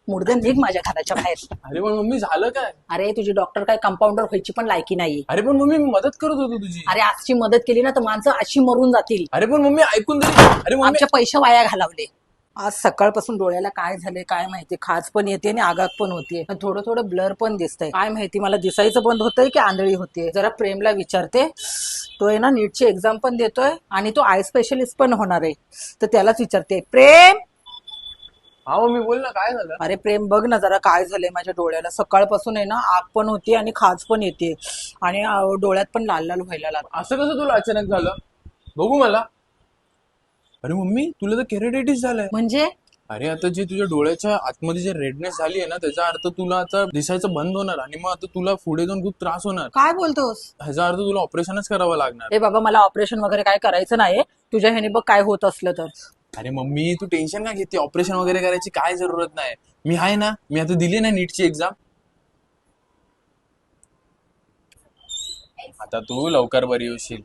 मुर्दे निघ माझ्या घराच्या बाहेर. अरे पण मम्मी झालं काय? अरे तुझी डॉक्टर काय कंपाऊंडर व्हायची पण लायकी नाही. अरे पण मम्मी मी मदत करत होतो तुझी. अरे आजची मदत केली ना तर माणसं अशी मरून जातील. अरे पण मम्मी ऐकून तरी. अरे मम्मी आमचे पैसे वाया घालवले. आज सकाळपासून डोळ्याला काय झाले काय माहिती, खाज पण येते आणि आगाग पण होते, थोडं थोडं ब्लर पण दिसतंय. काय माहिती मला दिसायचं बंद होतंय की आंधळी होते. जरा प्रेमला विचारते. तो आहे ना नीटची एक्झाम पण देतोय आणि तो आय स्पेशलिस्ट पण होणार आहे, तर त्यालाच विचारते. प्रेम, हा मम्मी बोल ना, काय झालं? अरे प्रेम बघ ना जरा काय झालंय माझ्या डोळ्याला. सकाळपासून आहे ना आग पण होती आणि खाज पण येते आणि डोळ्यात पण लाल लाल व्हायला लागलं. असं कसं तुला अचानक झालं? बघू मला. अरे मम्मी तुला तर केरेटायटिस झालंय. म्हणजे अरे आता जे तुझ्या डोळ्याच्या आतमध्ये जे रेडनेस झाली आहे ना, त्याचा अर्थ तुला आता दिसायचं बंद होणार आणि मग आता तुला पुढे जाऊन खूप त्रास होणार. काय बोलतोस? ह्याचा अर्थ तुला ऑपरेशनच करावं लागणार. ए बाबा मला ऑपरेशन वगैरे काय करायचं नाही. तुझ्या ह्याने बघ काय होत असलं तर. अरे मम्मी तू टेन्शन का घेते? ऑपरेशन वगैरे करायची काय जरूरत नाही. मी आहे ना, मी आता दिली ना नीटची एक्झाम. आता तू लवकर बरी होशील.